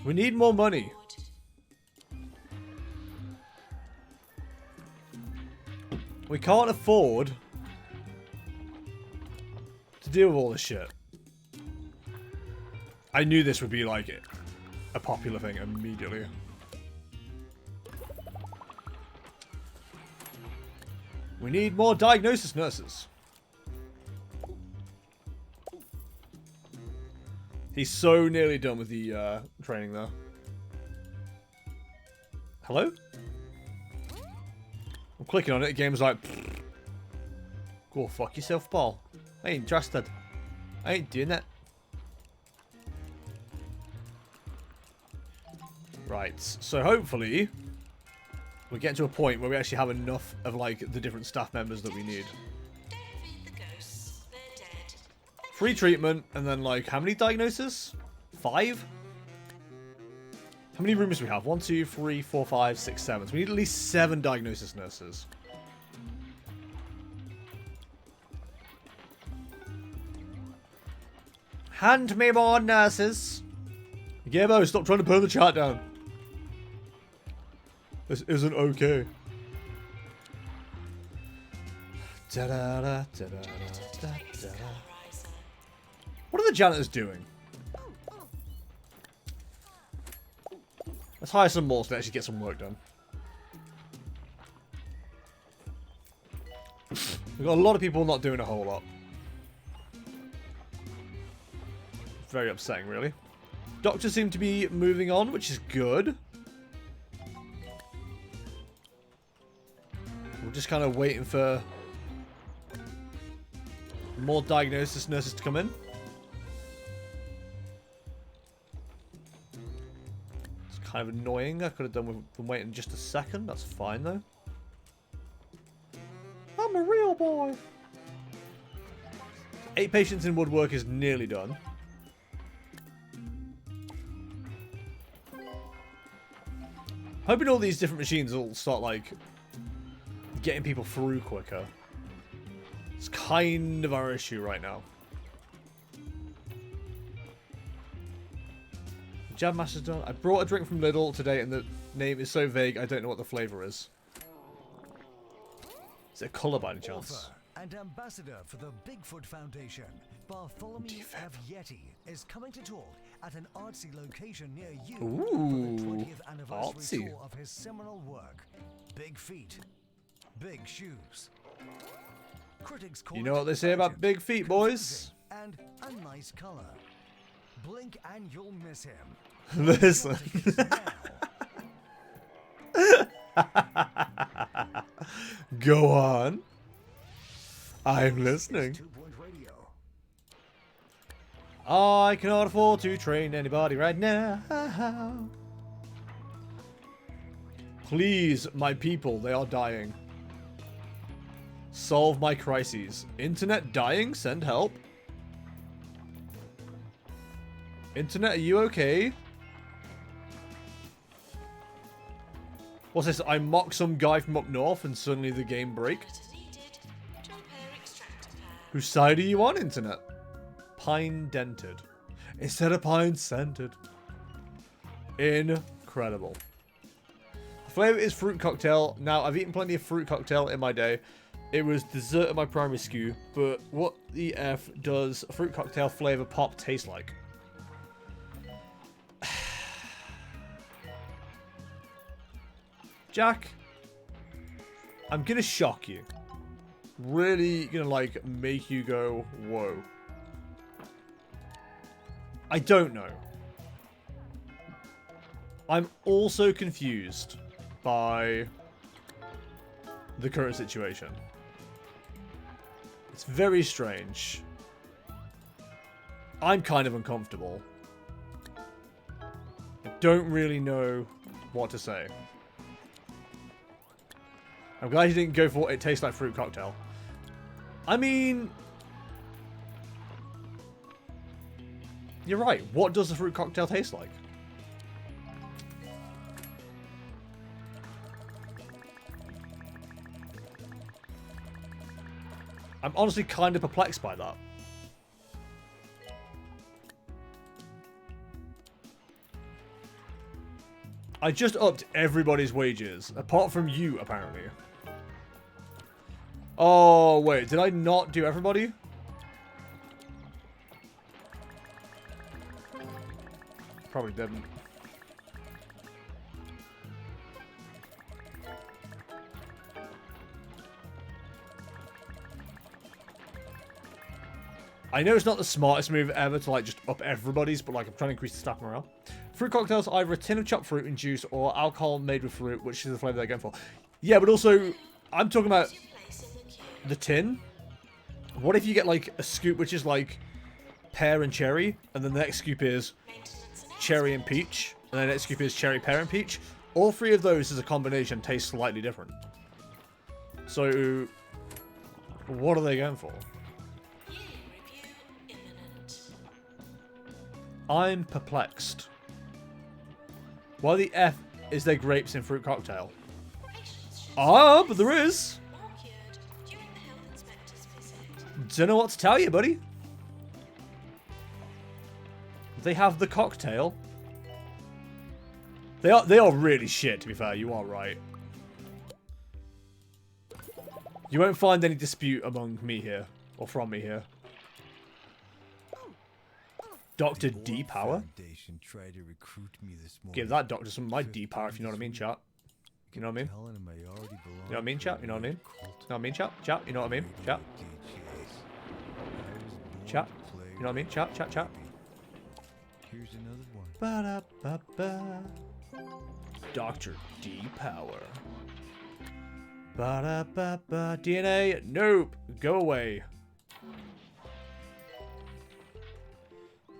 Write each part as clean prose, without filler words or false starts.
We need more money. We can't afford to deal with all this shit. I knew this would be like it. A popular thing immediately. We need more diagnosis nurses. He's so nearly done with the training though. Hello? I'm clicking on it, the game's like, go fuck yourself, Paul. I ain't interested. I ain't doing that. Right, so hopefully we get to a point where we actually have enough of like the different staff members that we need. Free treatment, and then like, how many diagnoses? 5? How many rooms do we have? 1, 2, 3, 4, 5, 6, 7. So we need at least 7 diagnosis nurses. Hand me more nurses. Gabo, stop trying to burn the chat down. This isn't okay. What are the janitors doing? Let's hire some more so they actually get some work done. We've got a lot of people not doing a whole lot. Very upsetting, really. Doctors seem to be moving on, which is good. We're just kind of waiting for more diagnosis nurses to come in. Kind of annoying. I could have done with them waiting just a second. That's fine though. I'm a real boy. 8 patients in woodwork is nearly done. Hoping all these different machines will start like getting people through quicker. It's kind of our issue right now. Jam Master's done. I brought a drink from Lidl today and the name is so vague I don't know what the flavour is. Is it a colour by any chance? Author and ambassador for the Bigfoot Foundation, Bartholomew F. Yeti is coming to talk at an artsy location near you for the 20th anniversary tour of his seminal work, Big Feet, Big Shoes. Critics call you know what they say about big feet, boys? And a nice colour. Blink and you'll miss him. Listen. Go on. I'm listening. I cannot afford to train anybody right now. Please, my people, they are dying. Solve my crises. Internet dying? Send help. Internet, are you okay? What's this? I mock some guy from up north and suddenly the game break? Whose side are you on, Internet? Pine dented. Instead of pine scented. Incredible. The flavour is fruit cocktail. Now, I've eaten plenty of fruit cocktail in my day. It was dessert at my primary school. But what the F does a fruit cocktail flavour pop taste like? Jack, I'm gonna shock you. Really gonna like make you go, whoa. I don't know. I'm also confused by the current situation. It's very strange. I'm kind of uncomfortable. I don't really know what to say. I'm glad you didn't go for it tastes like fruit cocktail. I mean, you're right. What does the fruit cocktail taste like? I'm honestly kind of perplexed by that. I just upped everybody's wages, apart from you, apparently. Oh, wait. Did I not do everybody? Probably didn't. I know it's not the smartest move ever to, like, just up everybody's, but, like, I'm trying to increase the staff morale. Fruit cocktails, either a tin of chopped fruit and juice or alcohol made with fruit, which is the flavor they're going for. Yeah, but also, I'm talking about the tin. What if you get, like, a scoop which is, like, pear and cherry, and then the next scoop is cherry and peach, and then the next scoop is cherry, pear, and peach? All three of those as a combination taste slightly different. So, what are they going for? I'm perplexed. Why the F is there grapes in fruit cocktail? Ah, but there is. Don't know what to tell you, buddy. They have the cocktail. They are really shit, to be fair. You are right. You won't find any dispute among me here, or from me here. Dr. D power? Give that doctor some of my D power, if you know what I mean, chat. You know what I mean? You know what I mean, chat? You know what I mean? You know what I mean, chat? Chat? You know what I mean? Chat? Chat? You know what I mean? Chat? Chat? Chat? Here's another one. Ba-da-ba-ba. Dr. D power. Ba-da-ba-ba. DNA? Nope. Go away.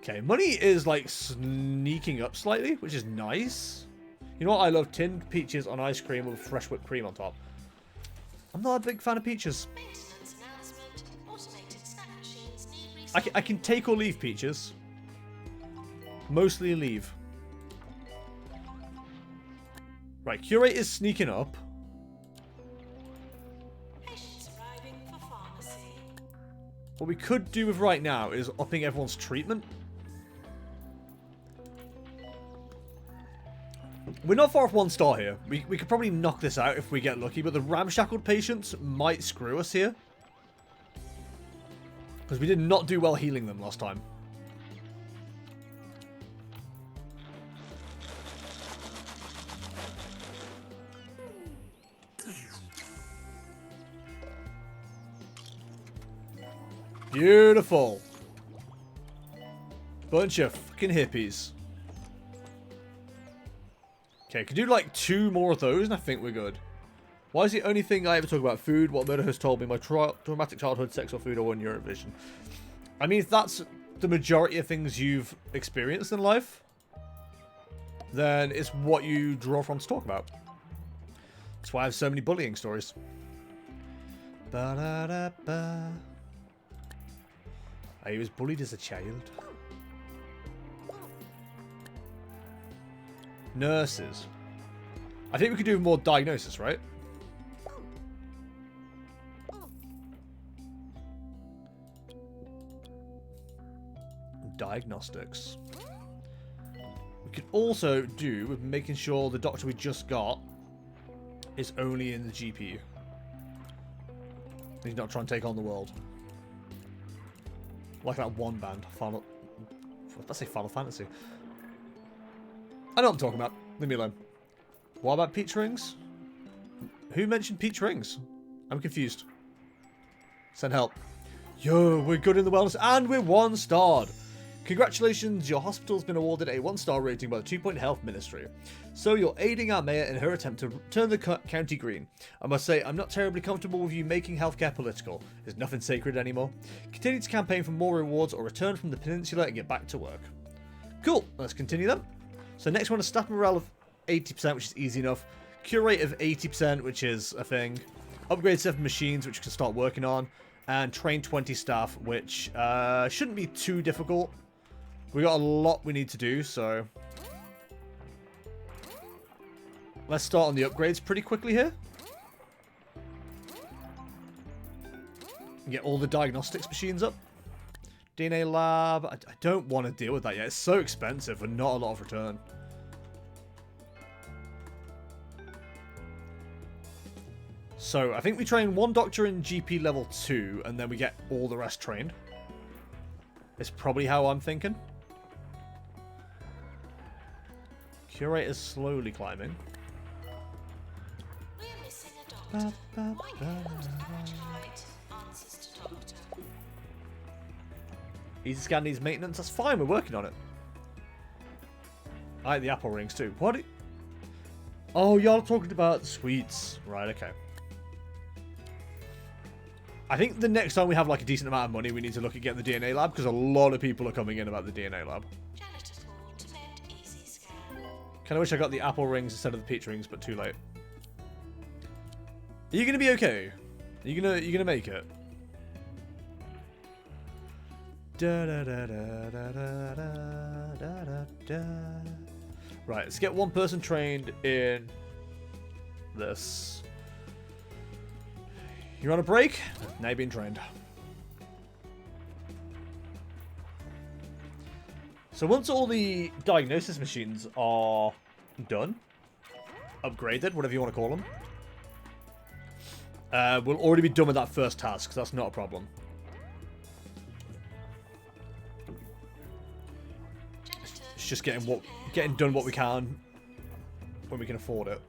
Okay, money is, like, sneaking up slightly, which is nice. You know what? I love tinned peaches on ice cream with fresh whipped cream on top. I'm not a big fan of peaches. I can take or leave peaches. Mostly leave. Right, curate is sneaking up. What we could do with right now is upping everyone's treatment. We're not far off 1 star here. We could probably knock this out if we get lucky, but the ramshackled patients might screw us here. Because we did not do well healing them last time. Beautiful. Bunch of fucking hippies. Okay, could do like 2 more of those and I think we're good. Why is the only thing I ever talk about food, what murder has told me, my traumatic childhood, sex or food, or one Eurovision? I mean, if that's the majority of things you've experienced in life, then it's what you draw from to talk about. That's why I have so many bullying stories. Ba-da-da-ba. I was bullied as a child. Nurses. I think we could do more diagnosis, right? Diagnostics. We could also do with making sure the doctor we just got is only in the GP. He's not trying to take on the world. Like that one band. Let's say Final Fantasy. I know what I'm talking about. Leave me alone. What about peach rings? Who mentioned peach rings? I'm confused. Send help. Yo, we're good in the wellness and we're 1-starred. Congratulations, your hospital's been awarded a 1-star rating by the 2 Point Health Ministry. So you're aiding our mayor in her attempt to turn the county green. I must say, I'm not terribly comfortable with you making healthcare political. There's nothing sacred anymore. Continue to campaign for more rewards or return from the peninsula and get back to work. Cool, let's continue then. So next one is staff morale of 80%, which is easy enough. Cure rate of 80%, which is a thing. Upgrade 7 machines, which we can start working on. And train 20 staff, which shouldn't be too difficult. We got a lot we need to do, so... Let's start on the upgrades pretty quickly here. Get all the diagnostics machines up. DNA lab. I don't want to deal with that yet. It's so expensive and not a lot of return. So I think we train one doctor in GP level 2, and then we get all the rest trained. It's probably how I'm thinking. Curator's slowly climbing. We're missing a doctor. Why can't the Acolyte answers to doctor? Easy scan needs maintenance. That's fine. We're working on it. I like the apple rings too. What? Oh, y'all talking about sweets. Right, okay. I think the next time we have like a decent amount of money, we need to look at getting the DNA lab, because a lot of people are coming in about the DNA lab. Janitor call to mend easy scan. Kind of wish I got the apple rings instead of the peach rings, but too late. Are you gonna be okay? Are you gonna make it? Da, da, da, da, da, da, da, da, da. Right, let's get one person trained in this. You're on a break? Now you're being trained. So once all the diagnosis machines are done, upgraded, whatever you want to call them, we'll already be done with that first task, so that's not a problem. It's just getting done what we can when we can afford it.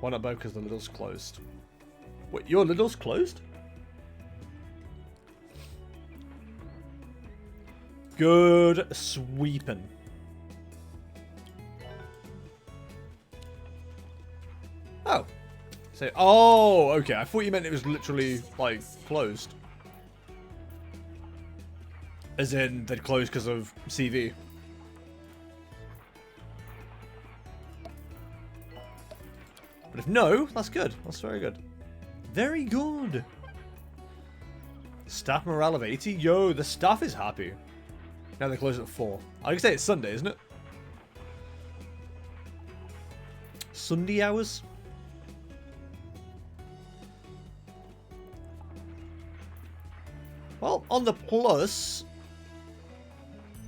Why not both? Because the Lidl's closed. Wait, your Lidl's closed? Good sweeping. Oh. So, oh, okay. I thought you meant it was literally, like, closed. As in, they'd closed because of CV. But if no, that's good. That's very good. Very good. Staff morale of 80? Yo, the staff is happy. Now they close at 4. I can say it's Sunday, isn't it? Sunday hours? Well, on the plus,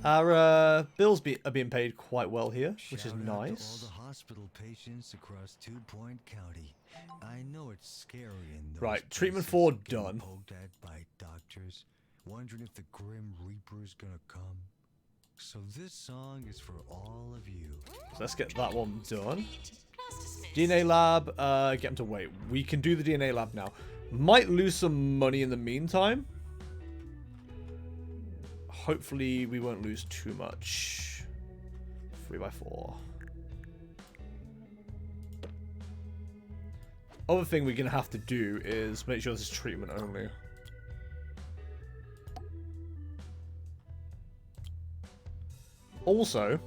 our bills are being paid quite well here, which is nice. All the hospital patients across 2 Point County. I know it's scary in those Right, treatment places, 4 getting done. Poked at by doctors, wondering if the Grim Reaper's gonna come. So this song is for all of you. So let's get that one done. Class dismissed. DNA lab, get them to wait. We can do the DNA lab now. Might lose some money in the meantime. Hopefully we won't lose too much. 3x4. Other thing we're going to have to do is make sure this is treatment only. Also,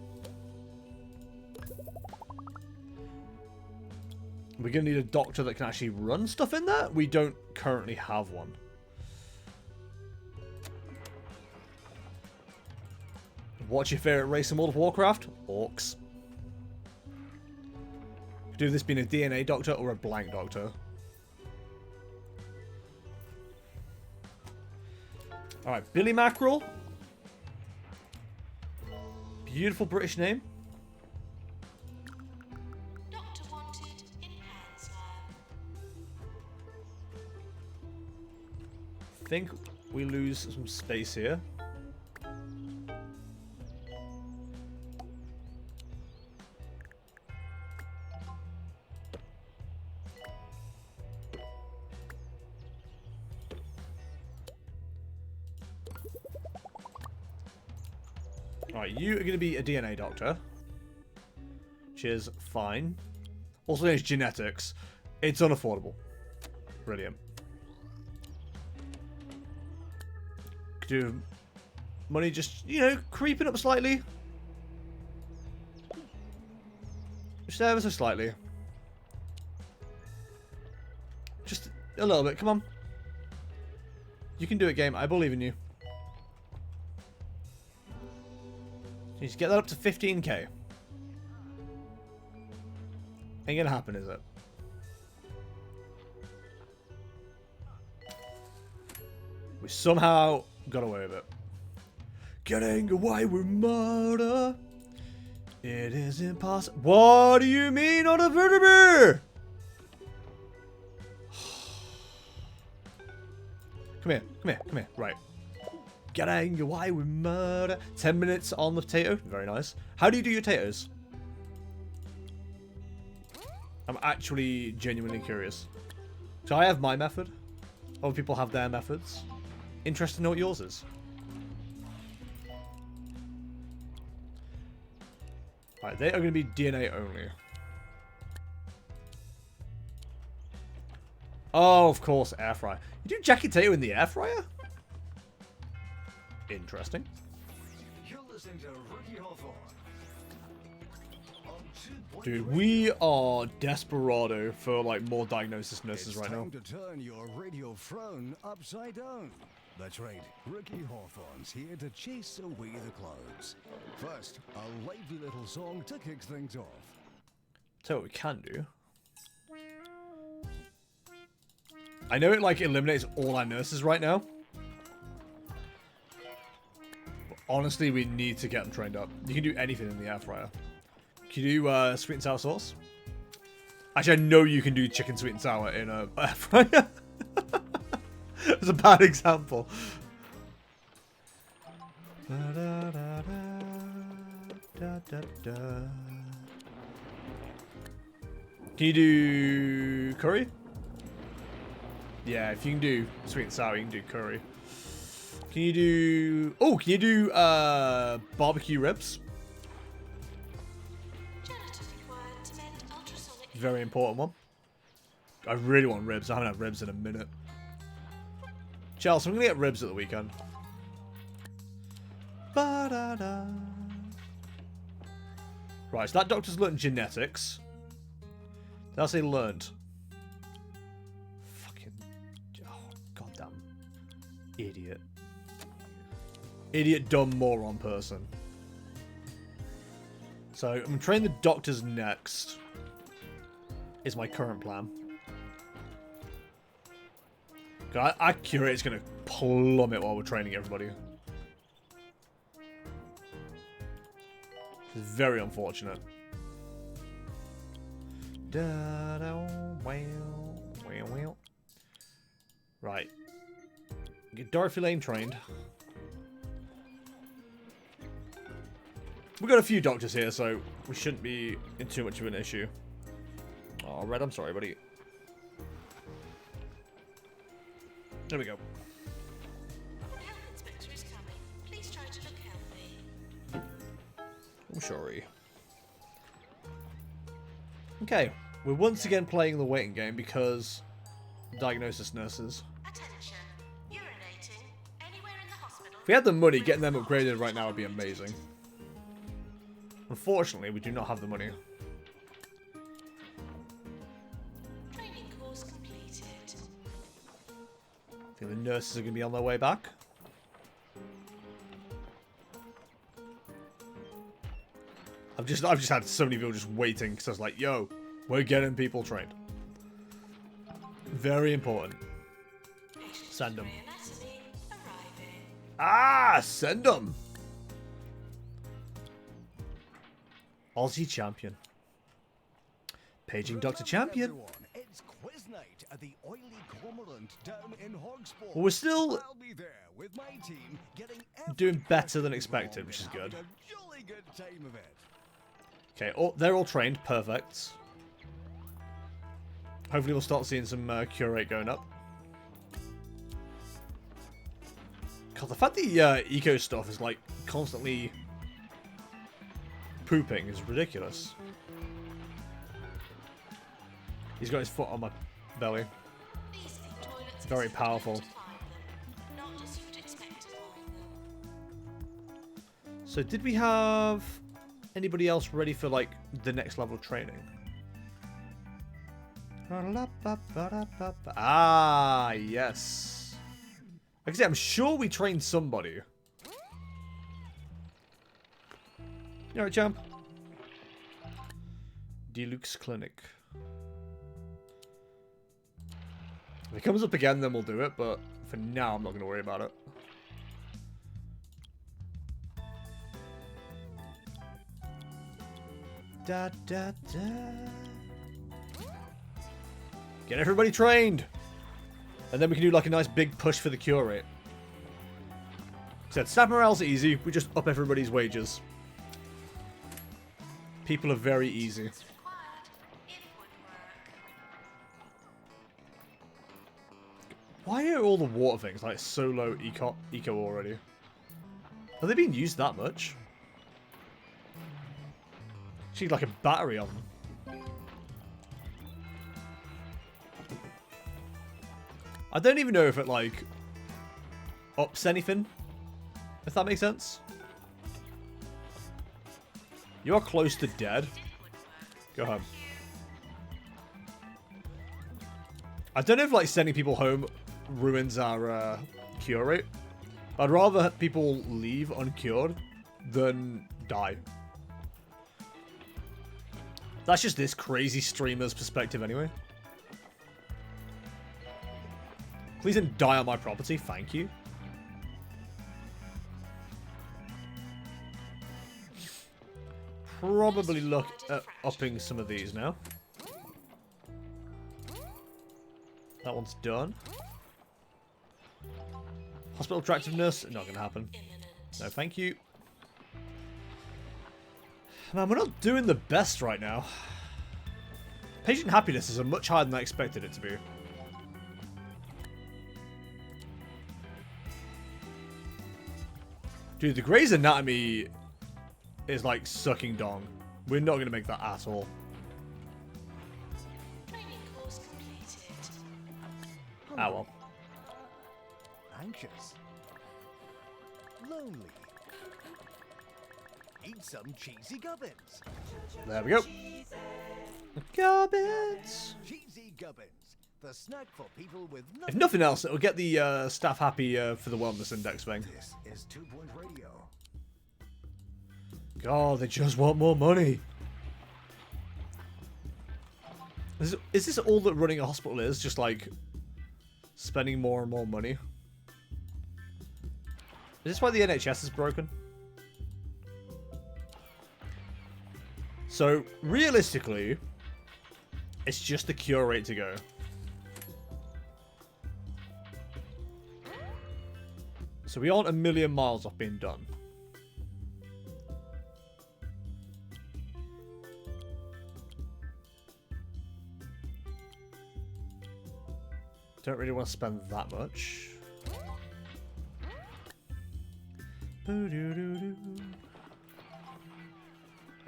we're going to need a doctor that can actually run stuff in there. We don't currently have one. What's your favorite race in World of Warcraft? Orcs. Do this being a DNA doctor or a blank doctor. Alright, Billy Mackerel. Beautiful British name. Doctor wanted in hands lab. Think we lose some space here. Alright, you are going to be a DNA doctor. Which is fine. Also, there's genetics. It's unaffordable. Brilliant. Do money just, you know, creeping up slightly. Just ever so slightly. Just a little bit. Come on. You can do it, game. I believe in you. You just get that up to 15k. Ain't gonna happen, is it? We somehow got away with it. Getting away with murder. It is impossible. What do you mean on a vertebrae? Come here, come here, come here. Right. Getting away with murder. 10 minutes on the potato. Very nice. How do you do your potatoes? I'm actually genuinely curious. So I have my method. Other people have their methods. Interested to know what yours is. Right, they are going to be DNA only. Oh, of course, air fryer. You do jacket potato in the air fryer? Interesting. You're listening to Ricky Hawthorne. Dude, we are desperado for like more diagnosis nurses right now. It's time to turn your radio throne upside down. That's right, Ricky Hawthorne's here to chase away the clouds. First, a lively little song to kick things off. Tell you what we can do. I know it like eliminates all our nurses right now. But honestly, we need to get them trained up. You can do anything in the air fryer. Can you do sweet and sour sauce? Actually, I know you can do chicken sweet and sour in a air fryer. It's a bad example. Can you do curry? Yeah, if you can do sweet and sour, you can do curry. Can you do... Oh, can you do barbecue ribs? Very important one. I really want ribs. I haven't had ribs in a minute. Chelsea, I'm going to get ribs at the weekend. Ba-da-da. Right, so that doctor's learned genetics. Did I say learned? Fucking... Oh, goddamn. Idiot. Idiot, dumb, moron person. So, I'm going to train the doctors next. Is my current plan. Our accurate's going to plummet while we're training everybody. It's very unfortunate. Right. Get Dorothy Lane trained. We've got a few doctors here, so we shouldn't be in too much of an issue. Oh, Red, I'm sorry, buddy. There we go. Health inspector is coming. Please try to look healthy. I'm sorry. Okay, we're once again playing the waiting game because diagnosis nurses. Attention. Urinating. Anywhere in the hospital. If we had the money, getting them upgraded right now would be amazing. Unfortunately, we do not have the money. Training course completed. I think the nurses are going to be on their way back. I've just had so many people just waiting because I was like, yo, we're getting people trained. Very important. Send them. Anatomy arriving. Ah, send them. Aussie champion. Paging Dr. Champion. Everyone, it's quiz night at the Oily Cormorant down in Hogsport. Well, we're still I'll be there with my team getting doing better than expected, which is good. having a jolly good time of it. Okay, they're all trained. Perfect. Hopefully we'll start seeing some cure rate going up. God, the fact the eco stuff is like constantly pooping is ridiculous. He's got his foot on my belly. These think toilets Very are powerful. to find them, not as you'd expect to find them. So did we have anybody else ready for like the next level of training? Ah, yes. Like I said, I'm sure we trained somebody. You alright, champ? Deluxe Clinic. If it comes up again, then we'll do it, but for now, I'm not going to worry about it. Da, da, da. Get everybody trained. And then we can do like a nice big push for the cure rate. Said staff morale's easy. We just up everybody's wages. People are very easy. Required. It would work. Why are all the water things like so low eco already? Have they been used that much? She need like a battery on them. I don't even know if it like ups anything. If that makes sense. You are close to dead. Go home. I don't know if like sending people home ruins our cure rate. I'd rather people leave uncured than die. That's just this crazy streamer's perspective anyway. Please don't die on my property, thank you. Probably look at upping some of these now. That one's done. Hospital attractiveness, not gonna happen. No, thank you. Man, we're not doing the best right now. Patient happiness is much higher than I expected it to be. Dude, the Grey's Anatomy is like sucking dong. We're not going to make that at all. Training course completed. Ah, well. Anxious. Lonely. Eat some cheesy gubbins. There we go. Gubbins. Cheesy gubbins. The snack for people with If nothing else, it'll get the staff happy for the wellness index thing. This is 2 Point Radio. God, they just want more money. Is this all that running a hospital is? Just like spending more and more money? Is this why the NHS is broken? So, realistically, it's just the cure rate to go. So we aren't a million miles off being done. Don't really want to spend that much.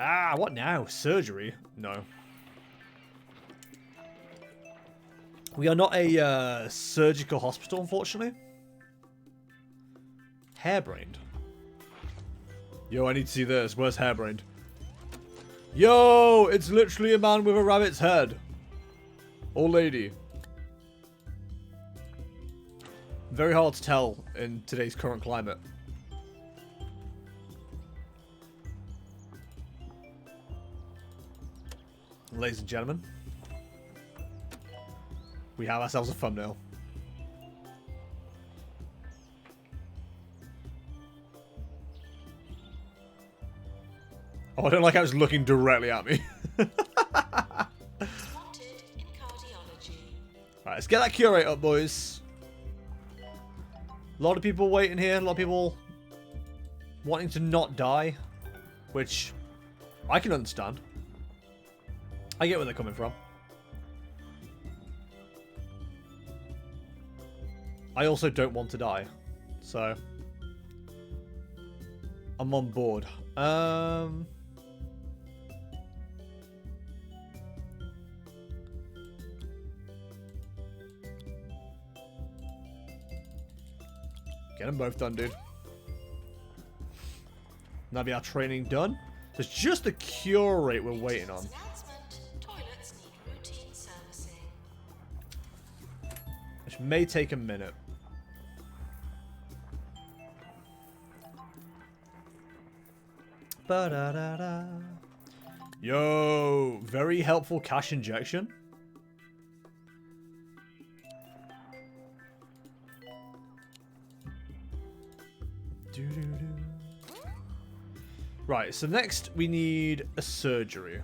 Ah, what now? Surgery? No. We are not a surgical hospital, unfortunately. Hairbrained. Yo, I need to see this. Where's hairbrained? Yo, it's literally a man with a rabbit's head. Or lady. Very hard to tell in today's current climate. Ladies and gentlemen, we have ourselves a thumbnail. Oh, I don't like how it's looking directly at me. Wanted in cardiology. Right, let's get that cure rate up, boys. A lot of people waiting here. A lot of people wanting to not die. Which I can understand. I get where they're coming from. I also don't want to die. So I'm on board. Get them both done, dude. That'll be our training done. There's just the cure rate we're waiting on. Announcement. Toilets need routine servicing. Which may take a minute. Ba-da-da-da. Yo, very helpful cash injection. Right, so next we need a surgery.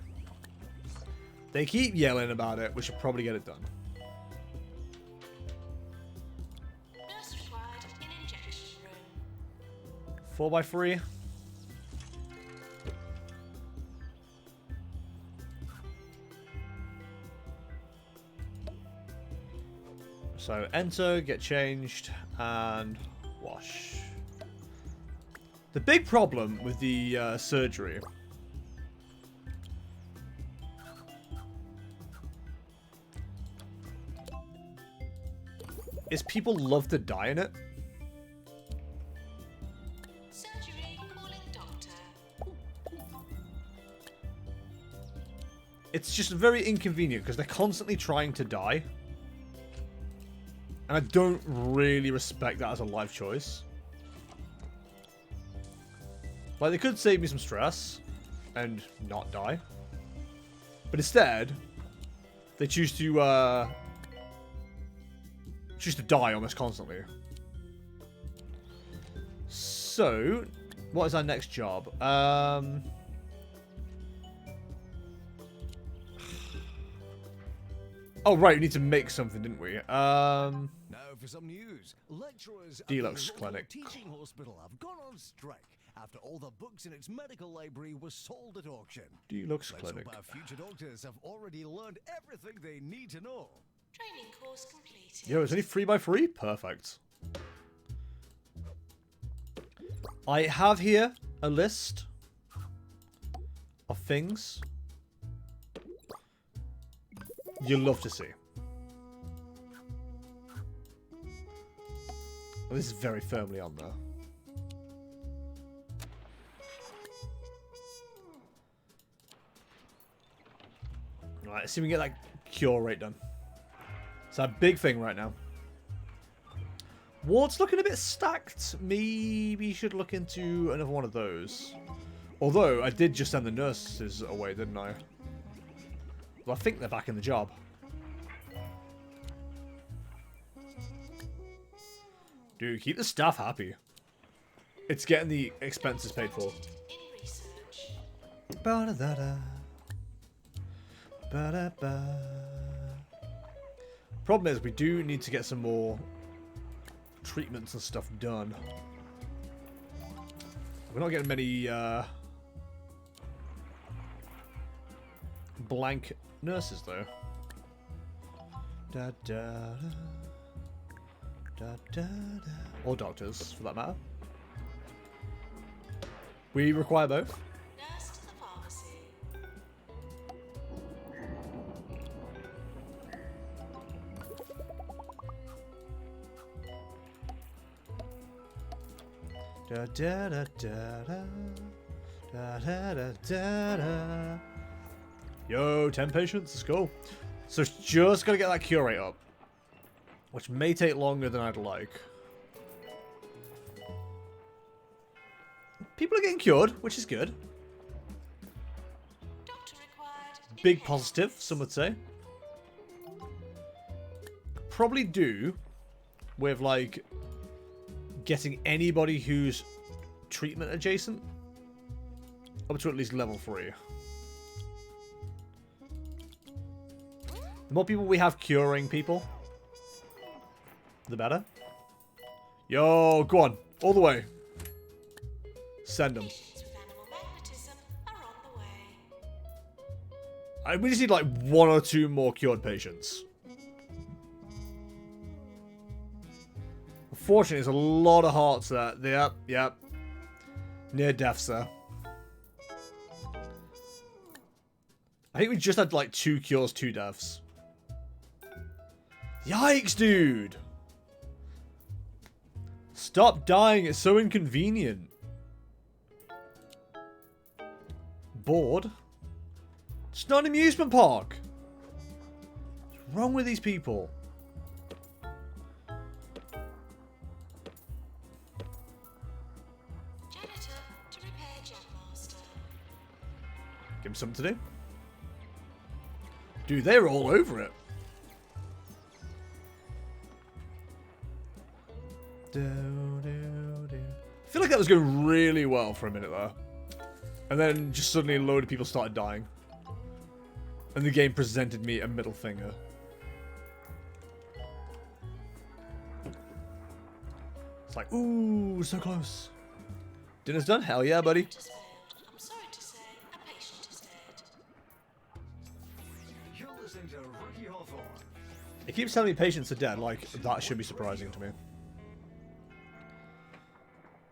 They keep yelling about it. We should probably get it done. Nurse required in injection room. 4x3. So enter, get changed, and wash. The big problem with the surgery is people love to die in it. Surgery calling doctor. It's just very inconvenient because they're constantly trying to die. And I don't really respect that as a life choice. Like, they could save me some stress and not die. But instead, they choose to die almost constantly. So, what is our next job? Oh, right, we need to make something, didn't we? Now for some news. Lecturers Deluxe at the Royal Clinic. Teaching Hospital have gone on strike after all the books in its medical library were sold at auction. Deluxe Let's Clinic. hope our future doctors have already learned everything they need to know. Training course completed. Yo, it's only 3x3? Perfect. I have here a list of things you'll love to see. Oh, this is very firmly on there. Alright, let's see if we can get that cure rate done. It's a big thing right now. Ward's looking a bit stacked. Maybe you should look into another one of those. Although, I did just send the nurses away, didn't I? Well, I think they're back in the job. Dude, keep the staff happy. It's getting the expenses paid for. In research. Ba-da-da-da. Ba-da-ba. Problem is, we do need to get some more treatments and stuff done. We're not getting many blank nurses though. Da da da da da. Or doctors, for that matter. We require both. Nurse to the pharmacy. Da da da da da da da da da da. Yo, 10 patients, let's go. So it's just gotta get that cure rate up, which may take longer than I'd like. People are getting cured, which is good. Doctor required. Big positive, some would say. Probably do with like getting anybody who's treatment adjacent up to at least level 3. The more people we have curing people, the better. Yo, go on, all the way. Send them. Patients with animal magnetism are on the way. We just need like 1 or 2 more cured patients. Unfortunately, there's a lot of hearts there. Yep. Near deaths there. I think we just had like 2 cures, 2 deaths. Yikes, dude! Stop dying, it's so inconvenient. Bored? It's not an amusement park. What's wrong with these people? Janitor to repair Jetmaster. Give him something to do. Dude, they were all over it. I feel like that was going really well for a minute there. And then just suddenly a load of people started dying. And the game presented me a middle finger. It's like, ooh, so close. Dinner's done? Hell yeah, buddy. Just failed. I'm sorry to say, a patient is dead. You're listening to Ricky Hawthorne. It keeps telling me patients are dead, like, that should be surprising to me.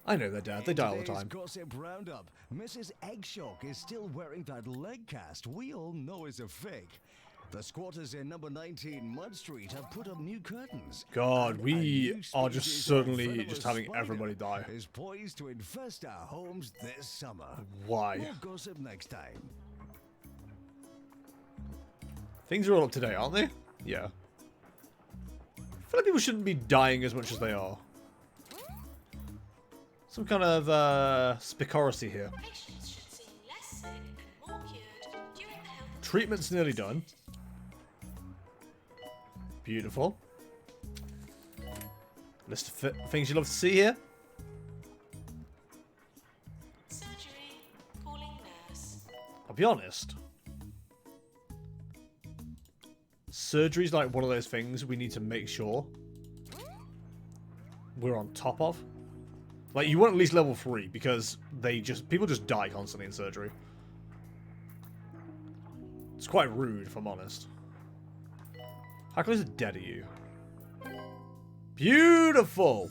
I know they're dead, they die all the Today's time. Gossip Roundup, Mrs. Eggshock is still wearing that leg cast we all know is a fake. The squatters in number 19 Mud Street have put up new curtains. God, And a we new are just species of suddenly venomous just having spider everybody die. is poised to infest our homes this summer. Why? More gossip next time. Things are all up to date, aren't they? Yeah. I feel like people shouldn't be dying as much as they are. Some kind of spicoracy here. Patients should seem less sick and more cured during the health. Treatment's nearly done. Beautiful. List of things you'd love to see here. Surgery, calling nurse. I'll be honest. Surgery's like one of those things we need to make sure we're on top of. Like, you want at least level 3 because people just die constantly in surgery. It's quite rude, if I'm honest. How close to dead are you? Beautiful!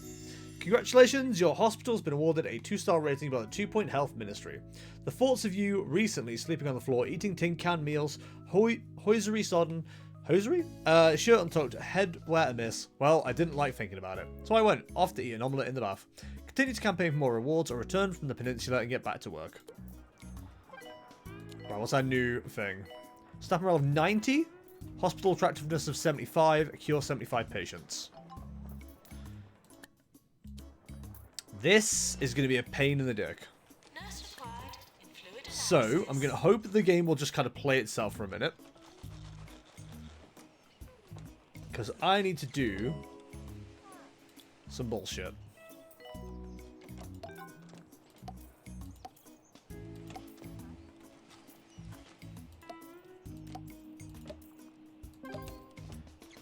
Congratulations, your hospital's been awarded a 2-star rating by the 2-Point Health Ministry. The thoughts of you recently sleeping on the floor, eating tin can meals, hosiery sodden, shirt untucked, head wet amiss. Well, I didn't like thinking about it, so I went off to eat an omelette in the bath. Continue to campaign for more rewards or return from the peninsula and get back to work. Right, what's our new thing? Staff morale of 90, hospital attractiveness of 75, cure 75 patients. This is going to be a pain in the dick. Nurse required in fluid So, analysis. I'm going to hope the game will just kind of play itself for a minute. Because I need to do some bullshit.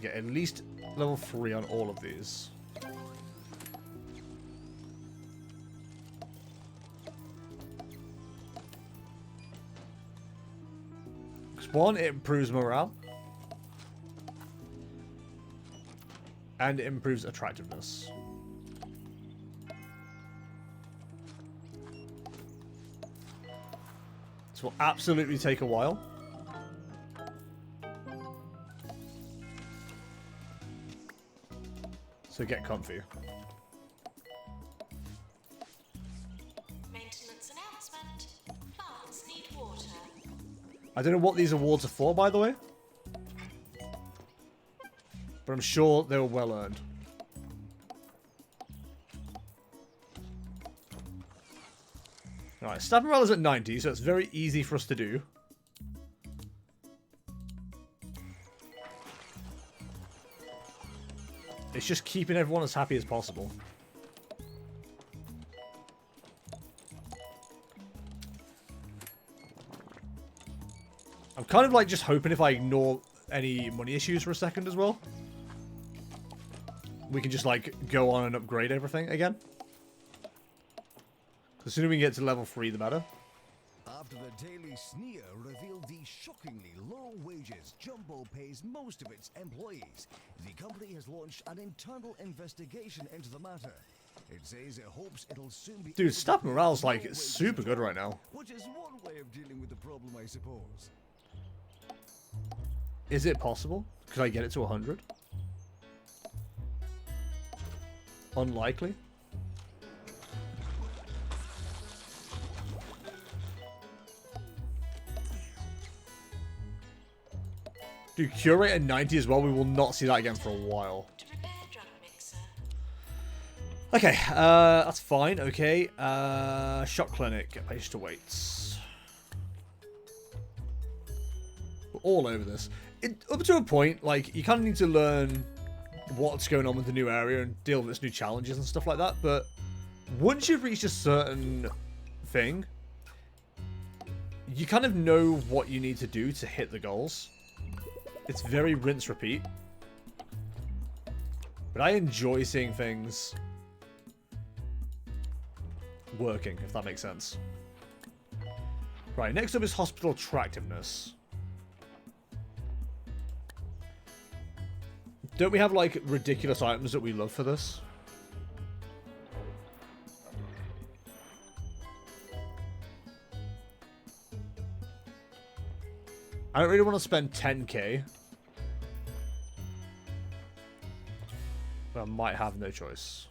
Get at least level 3 on all of these. One, it improves morale. And it improves attractiveness. This will absolutely take a while. So get comfy. Maintenance announcement. Plants need water. I don't know what these awards are for, by the way. But I'm sure they were well earned. Alright, staff morale is at 90, so it's very easy for us to do. It's just keeping everyone as happy as possible. I'm kind of like just hoping if I ignore any money issues for a second as well, we can just like go on and upgrade everything again. The sooner we can get to level 3, the better. After the Daily Sneer revealed the shockingly low wages Jumbo pays most of its employees, the company has launched an internal investigation into the matter. It says it hopes it'll soon be... Dude, staff morale's like super good right now. Which is one way of dealing with the problem, I suppose. Is it possible? Could I get it to 100? Unlikely. Dude, cure rate at 90 as well. We will not see that again for a while. To prepare drug mixer. Okay, that's fine. Okay, shop clinic. Get patient to weights. We're all over this. Up to a point, like, you kind of need to learn what's going on with the new area and deal with its new challenges and stuff like that. But once you've reached a certain thing, you kind of know what you need to do to hit the goals. It's very rinse repeat. But I enjoy seeing things working, if that makes sense. Right, next up is hospital attractiveness. Don't we have, like, ridiculous items that we love for this? I don't really want to spend 10k. But I might have no choice.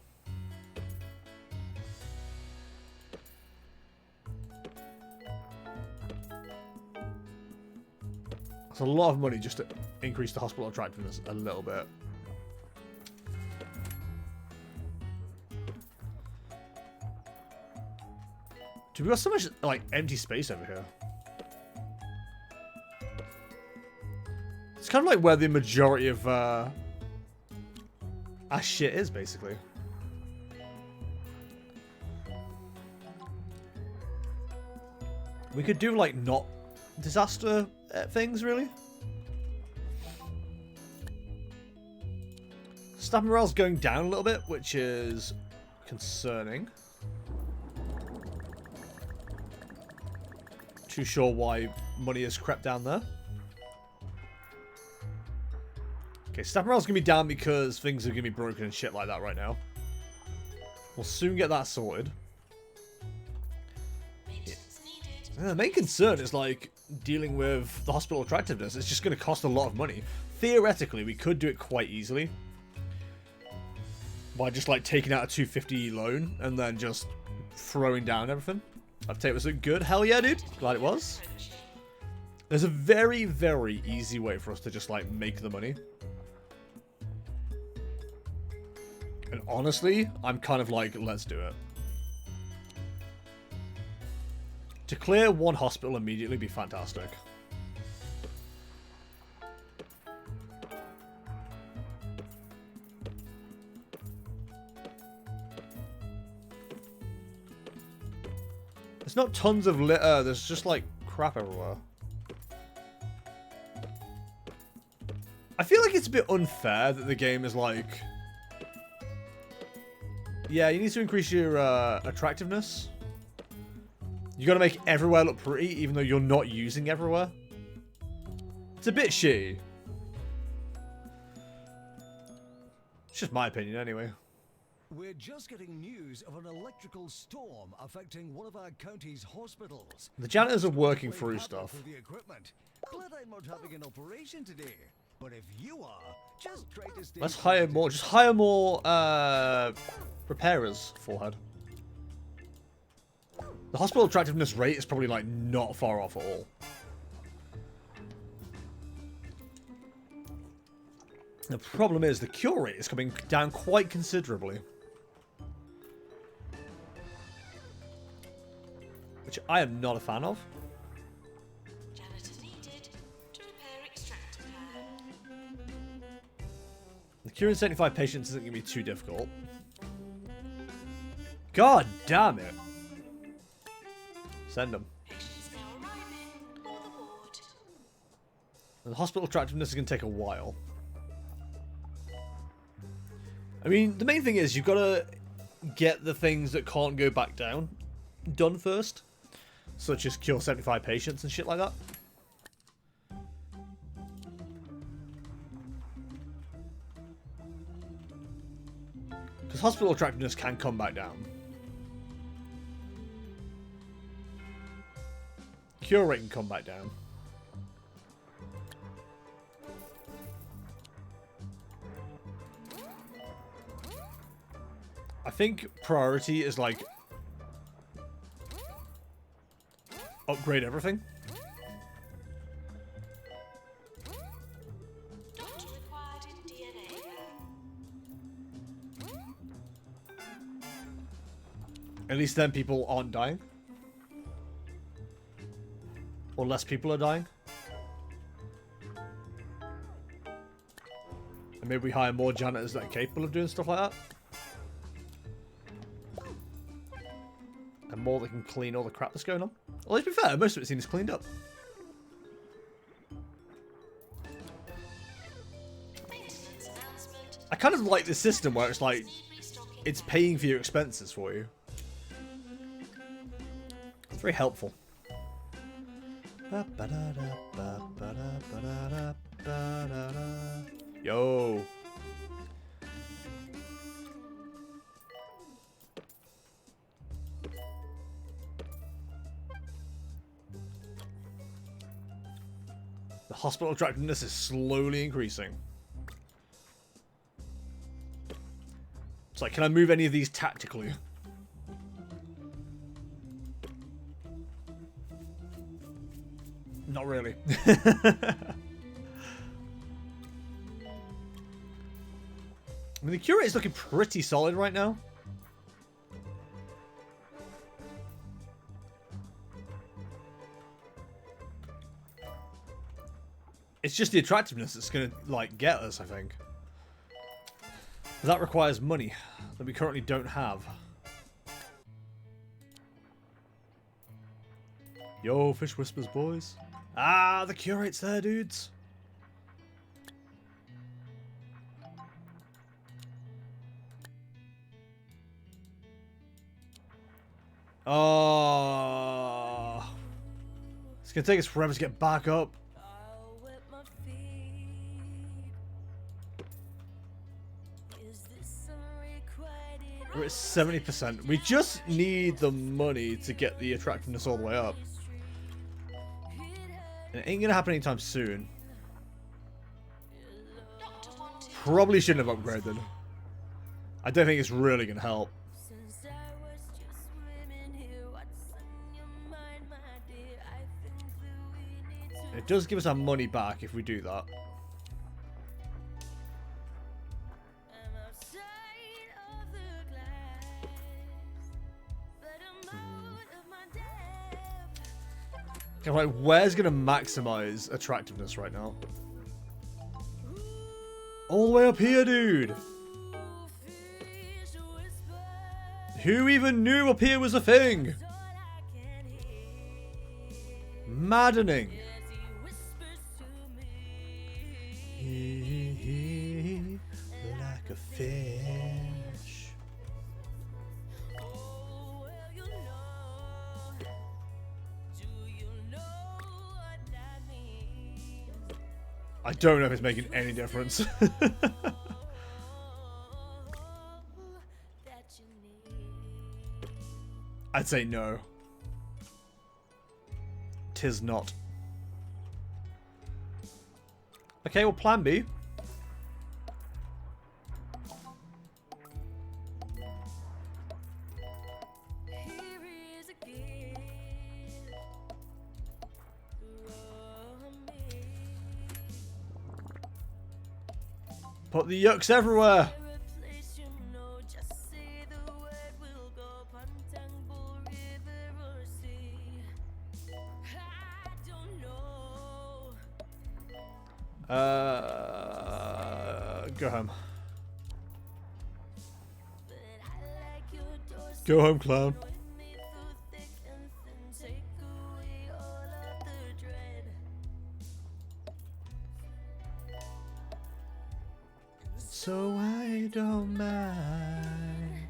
It's a lot of money just to increase the hospital attractiveness a little bit. Dude, we got so much, like, empty space over here. It's kind of like where the majority of, our shit is, basically. We could do, like, not disaster things, really. Staff morale's going down a little bit, which is concerning. Too sure why money has crept down there. Okay, staff morale's gonna be down because things are gonna be broken and shit like that right now. We'll soon get that sorted. And the main concern is, like, dealing with the hospital attractiveness. It's just going to cost a lot of money. Theoretically, we could do it quite easily. By just, like, taking out a 250 loan and then just throwing down everything. Update was it good? Hell yeah, dude. Glad it was. There's a very, very easy way for us to just, like, make the money. And honestly, I'm kind of like, let's do it. To clear one hospital immediately would be fantastic. There's not tons of litter, there's just like crap everywhere. I feel like it's a bit unfair that the game is like... Yeah, you need to increase your attractiveness. You gotta make everywhere look pretty, even though you're not using everywhere. It's a bit shitty. It's just my opinion, anyway. We're just getting news of an electrical storm affecting one of our county's hospitals. The janitors are working through stuff. The equipment. Glad I'm not having an operation today. But if you are, just try to stay. Let's hire more. Just hire more repairers. Forehead. The hospital attractiveness rate is probably, like, not far off at all. The problem is the cure rate is coming down quite considerably. Which I am not a fan of. Janitor needed to repair extractor pan. The curing 75 patients isn't going to be too difficult. God damn it. Send them. Patients now arriving on the ward. And the hospital attractiveness is going to take a while. I mean, the main thing is you've got to get the things that can't go back down done first. Such as cure 75 patients and shit like that. Because hospital attractiveness can come back down. Cure rate can come back down. I think priority is like upgrade everything. Not required in DNA lab. At least then people aren't dying. Or less people are dying. And maybe we hire more janitors that are capable of doing stuff like that. And more that can clean all the crap that's going on. Well, let's be fair, most of it seems cleaned up. Maintenance announcement. I kind of like this system where it's like, it's paying for your expenses for you. It's very helpful. Yo. The hospital attractiveness is slowly increasing. It's like, can I move any of these tactically? Not really. I mean, the cure rate is looking pretty solid right now. It's just the attractiveness that's going to, like, get us, I think. That requires money that we currently don't have. Yo, Fish Whispers, boys. Ah, the cure rate's there, dudes. Oh. It's going to take us forever to get back up. We're at 70%. We just need the money to get the attractiveness all the way up. And it ain't gonna happen anytime soon. Probably shouldn't have upgraded. I don't think it's really gonna help. It does give us our money back if we do that. Like, where's gonna maximize attractiveness right now? All the way up here, dude. Who even knew up here was a thing? Maddening. Like a fish. I don't know if it's making any difference. I'd say no. 'Tis not. Okay, well, plan B. Put the yucks everywhere. Go home. Go home, clown. So I don't mind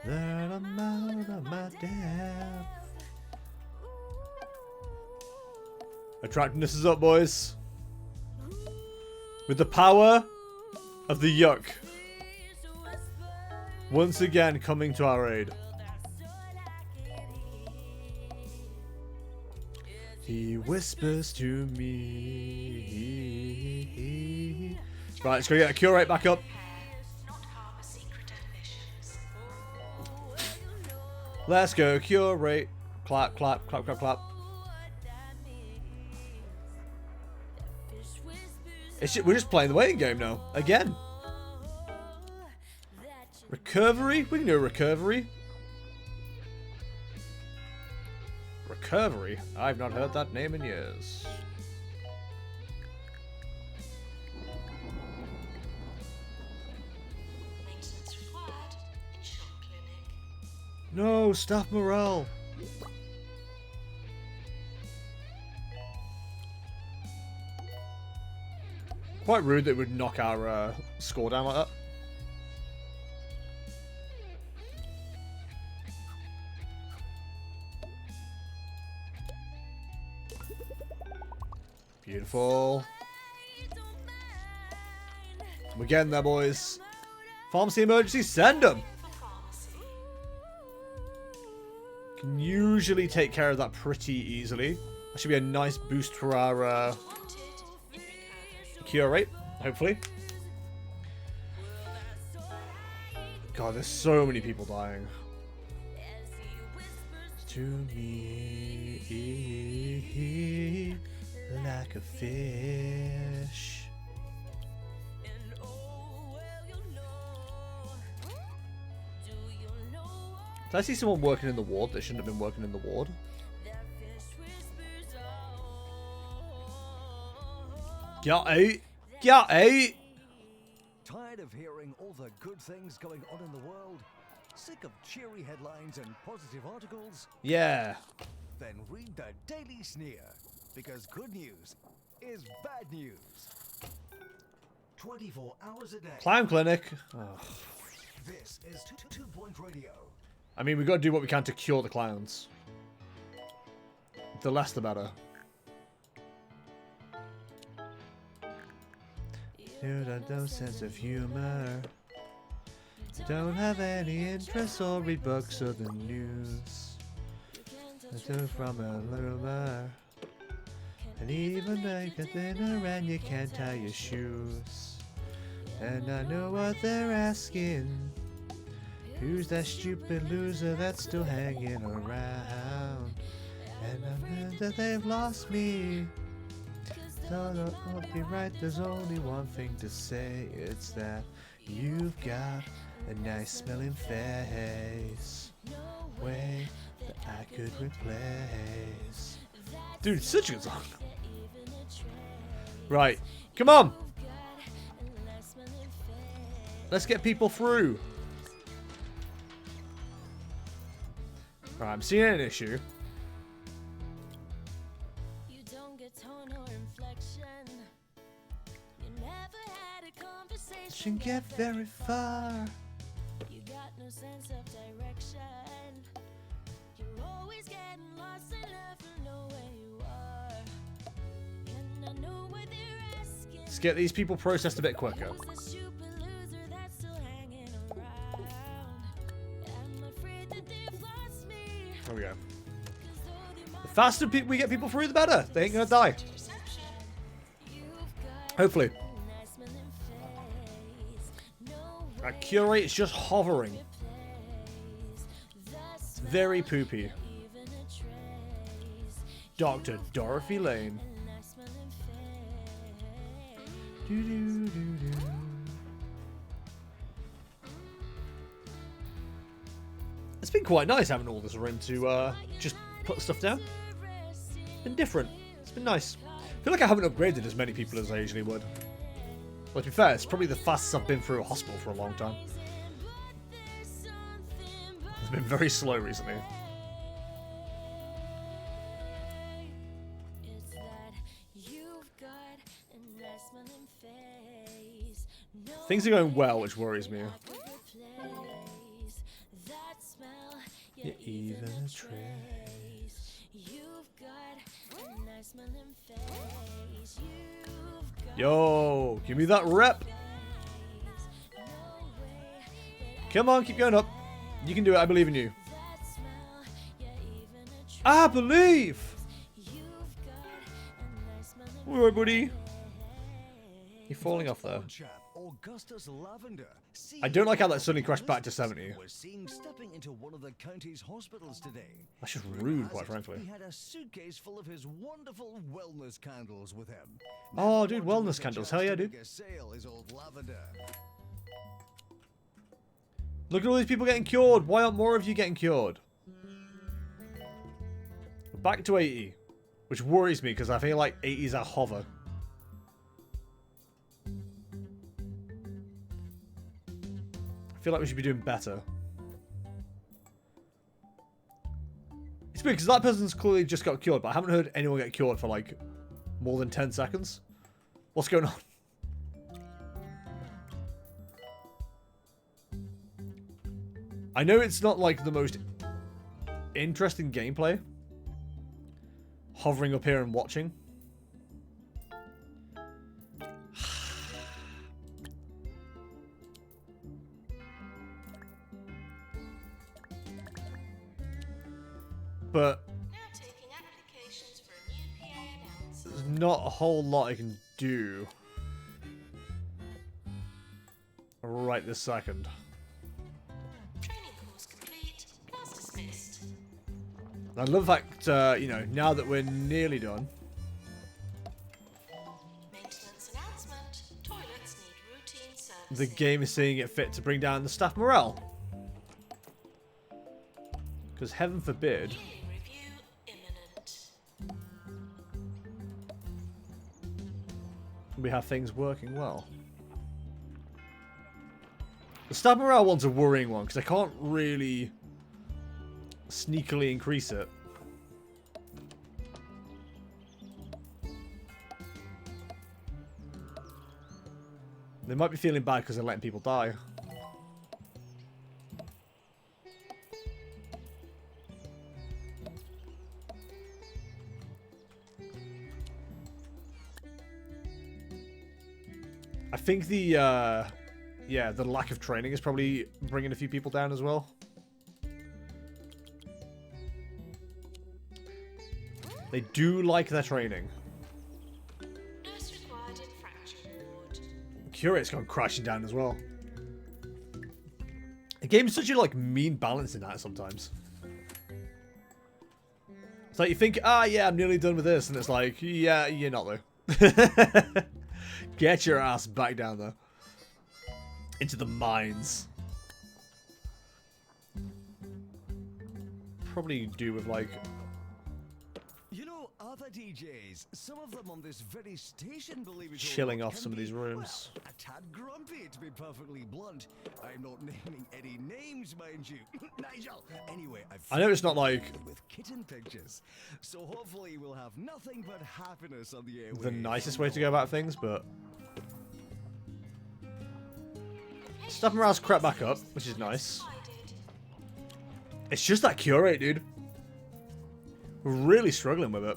that I'm out of my depth. Attractiveness is up, boys. With the power of the yuck once again coming to our aid. He whispers to me. Right, let's go get a cure rate back up. Let's go, cure rate. Clap, clap, clap, clap, clap. We're just playing the waiting game now. Again. Recovery? We can do a recovery. Recovery? I've not heard that name in years. No, staff morale. Quite rude that it would knock our score down like that. Beautiful. We're getting there, boys. Pharmacy emergency, send them. Can usually take care of that pretty easily. That should be a nice boost for our cure rate, hopefully. God, there's so many people dying. To me, like a fish. Did I see someone working in the ward that shouldn't have been working in the ward? Get out! Get out! Tired of hearing all the good things going on in the world? Sick of cheery headlines and positive articles? Yeah. Then read the Daily Sneer, because good news is bad news. 24 hours a day. Clown clinic. Oh. This is 2 Point Radio. I mean, we've got to do what we can to cure the clowns. The less the better. You got no sense of humor. Don't have any interest or read books or the news. That's from a rumor. And even make a dinner and you can't tie your shoes. And I know what they're asking. Who's that stupid loser that's still hanging around? And I know that they've lost me. So I'll be right, there's only one thing to say. It's that you've got a nice smelling face. Way that I could replace. Dude, such a good song. Right, come on. Let's get people through. Right, I'm seeing an issue. You don't get tone or inflection. You never had a conversation. Shouldn't get very far. You got no sense of direction. You're always getting lost and never know where you are. And I know what they're asking. Let's get these people processed a bit quicker. Who's the stupid loser that's still hanging around? I'm afraid that they've lost me. There we go. The faster we get people through, the better. They ain't gonna die. Hopefully. Our cure rate is just hovering. It's very poopy. Dr. Dorothy Lane. Doo-doo-doo-doo. It's been quite nice having all this room to just put stuff down. It's been different. It's been nice. I feel like I haven't upgraded as many people as I usually would. Well, to be fair, it's probably the fastest I've been through a hospital for a long time. It's been very slow recently. Things are going well, which worries me. Yeah, even a trace. Yo, give me that rep. Come on, keep going up. You can do it. I believe in you. I believe. All right, buddy. You're falling off there. I don't like how that suddenly crashed back to 70. Was seen stepping into one of the county's hospitals today. That's just rude, quite frankly. He had a suitcase full of his wonderful wellness candles with him. Oh, dude, wellness candles. Hell yeah, dude. Look at all these people getting cured. Why aren't more of you getting cured? We're back to 80, which worries me because I feel like 80 is a hover. I feel like we should be doing better. It's weird because that person's clearly just got cured, but I haven't heard anyone get cured for like more than 10 seconds. What's going on? I know it's not like the most interesting gameplay. Hovering up here and watching. But Now taking applications for a new PA announcer. there's not a whole lot I can do right this second. Training course complete. Class dismissed. I love the fact, you know, now that we're nearly done, Maintenance announcement. Toilets need routine servicing. the game is seeing it fit to bring down the staff morale. Because heaven forbid, Yearly review imminent. we have things working well. The staff morale one's a worrying one, because I can't really sneakily increase it. They might be feeling bad because they're letting people die. I think the, yeah, the lack of training is probably bringing a few people down as well. They do like their training. Nurse required in fracture ward. Curate's gone crashing down as well. The game's such a, like, mean balance in that sometimes. It's like you think, ah, yeah, I'm nearly done with this. And it's like, yeah, you're not though. Get your ass back down there. Into the mines. Probably do with, like... You know, other DJs, some of them on this very station believe it or Chilling not, off can some of be, these rooms. well, a tad grumpy, to be perfectly blunt. I'm not naming any names, mind you. Nigel. Anyway, I know it's not like with kitten pictures, so hopefully we'll have nothing but happiness on the airwaves. the nicest way to go about things, but... Staff morale's crept back up, which is nice. It's just that curate, dude. We're really struggling with it.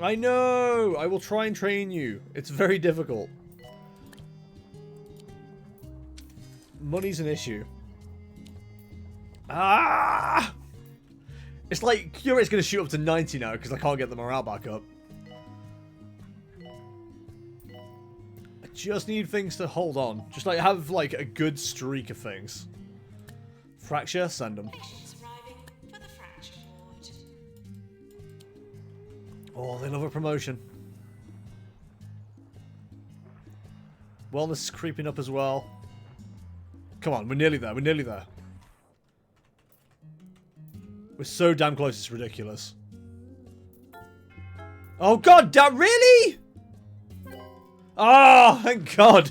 I know! I will try and train you. It's very difficult. Money's an issue. Ah! It's like Curate's going to shoot up to 90 now because I can't get the morale back up. I just need things to hold on. Just like have like a good streak of things. Fracture, send them. Patients arriving for the fracture ward. Oh, they love a promotion. Wellness is creeping up as well. Come on, we're nearly there. We're nearly there. We're so damn close, it's ridiculous. Oh god, damn, really? Oh, thank god.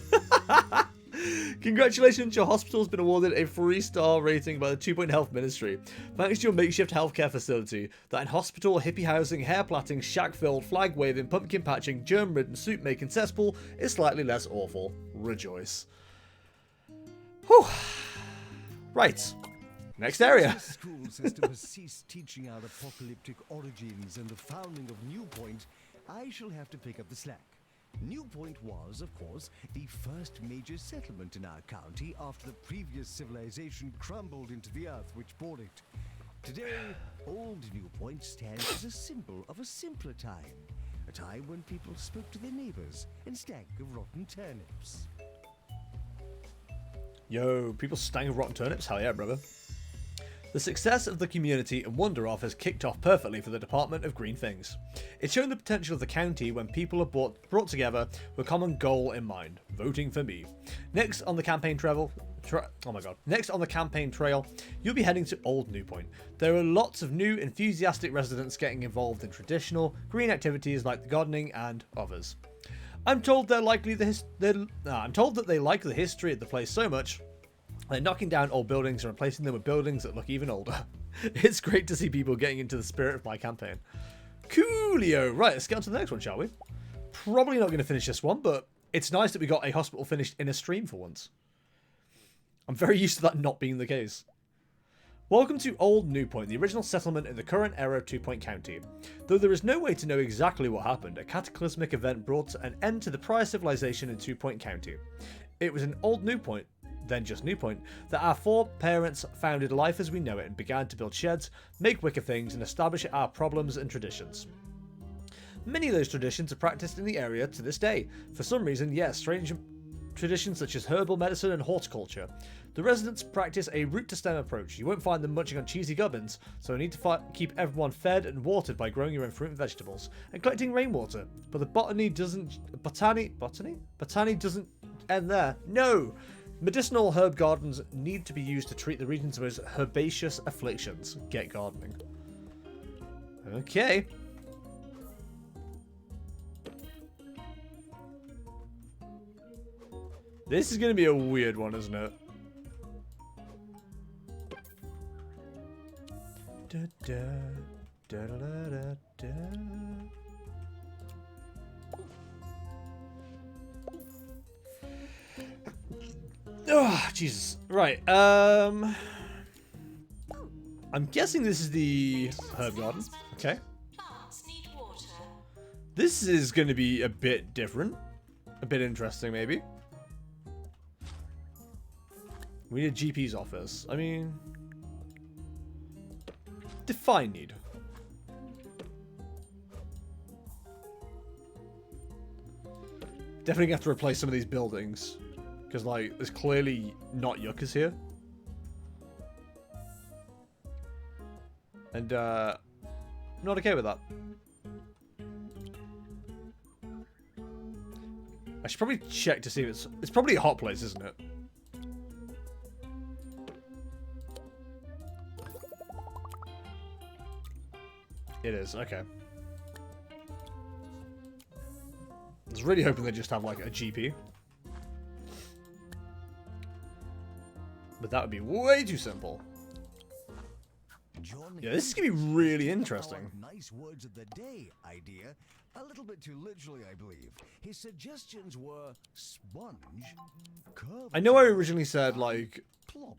Congratulations, your hospital's been awarded a 3-star rating by the 2 Point Health Ministry. Thanks to your makeshift healthcare facility, that in-hospital, hippie housing, hair plaiting, shack-filled, flag-waving, pumpkin patching, germ-ridden, soup-making cesspool is slightly less awful. Rejoice. Whew. Right. Next area. The school system has ceased teaching our apocalyptic origins and the founding of New Point. I shall have to pick up the slack. New Point was, of course, the first major settlement in our county after the previous civilization crumbled into the earth which bore it. Today, old New Point stands as a symbol of a simpler time, a time when people spoke to their neighbors and stank of rotten turnips. Yo, people stank of rotten turnips? Hell yeah, brother. The success of the community and Wonder Off has kicked off perfectly for the Department of Green Things. It's shown the potential of the county when people are brought together with a common goal in mind: voting for me. Next on the campaign trail, you'll be heading to Old New Point. There are lots of new, enthusiastic residents getting involved in traditional green activities like the gardening and others. I'm told I'm told that they like the history of the place so much, they're knocking down old buildings and replacing them with buildings that look even older. It's great to see people getting into the spirit of my campaign. Coolio. Right, let's get on to the next one, shall we? Probably not going to finish this one, but it's nice that we got a hospital finished in a stream for once. I'm very used to that not being the case. Welcome to Old New Point, the original settlement in the current era of 2 Point County. Though there is no way to know exactly what happened, a cataclysmic event brought an end to the prior civilization in 2 Point County. It was in Old New Point, then just New Point, that our foreparents founded life as we know it and began to build sheds, make wicker things, and establish our problems and traditions. Many of those traditions are practiced in the area to this day. For some reason, yes, strange traditions such as herbal medicine and horticulture. The residents practice a root-to-stem approach. You won't find them munching on cheesy gubbins, so you need to keep everyone fed and watered by growing your own fruit and vegetables and collecting rainwater. But the botany doesn't end there. No! Medicinal herb gardens need to be used to treat the region's most herbaceous afflictions. Get gardening. Okay. This is going to be a weird one, isn't it? Da, da, da, da, da, da. Oh, Jesus. Right. I'm guessing this is the herb garden. Okay. Plants need water. This is going to be a bit different. A bit interesting, maybe. We need a GP's office. I mean... define need. Definitely gonna have to replace some of these buildings. Because, like, there's clearly not yuccas here. And, I'm not okay with that. I should probably check to see if it's probably a hot place, isn't it? It is, okay. I was really hoping they just have, like, a GP. But that would be way too simple. Yeah, this is going to be really interesting. Nice words of the day idea. A little bit too literally, I believe. His suggestions were sponge, curve. I know I originally said, like, plonk.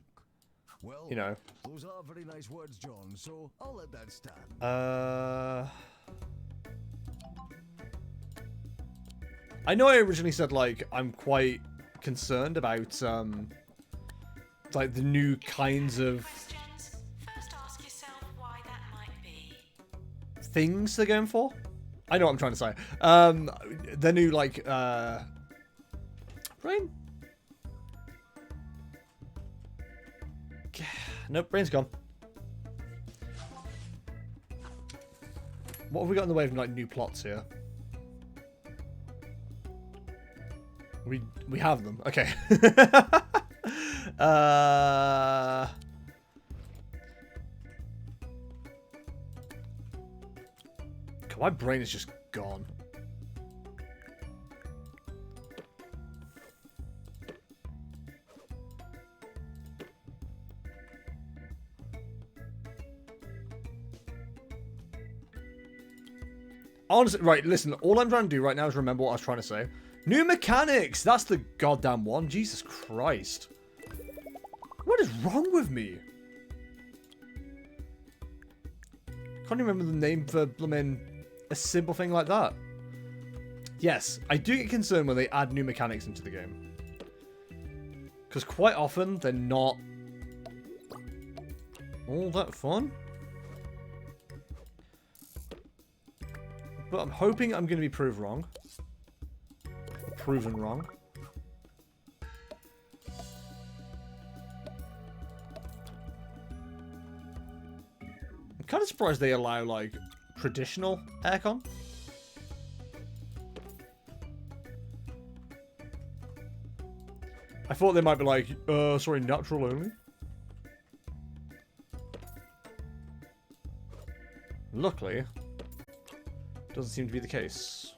Well, you know. Those are very nice words, John, so I'll let that stand. I know I originally said, like, I'm quite concerned about, like, the new kinds of Questions? First ask yourself why that might be. things they're going for. I know what I'm trying to say. The new, like, brain? Nope, brain's gone. What have we got in the way of, like, new plots here? We have them. Okay. God, my brain is just gone. Honestly, right, listen, all I'm trying to do right now is remember what I was trying to say. New mechanics! That's the goddamn one. Jesus Christ. What is wrong with me? Can't even remember the name for, I mean, a simple thing like that. Yes, I do get concerned when they add new mechanics into the game. Because quite often, they're not all that fun. But I'm hoping I'm going to be proved wrong. Proven wrong. I'm kind of surprised they allow, like, traditional aircon. I thought they might be like, sorry, natural only. Luckily, doesn't seem to be the case.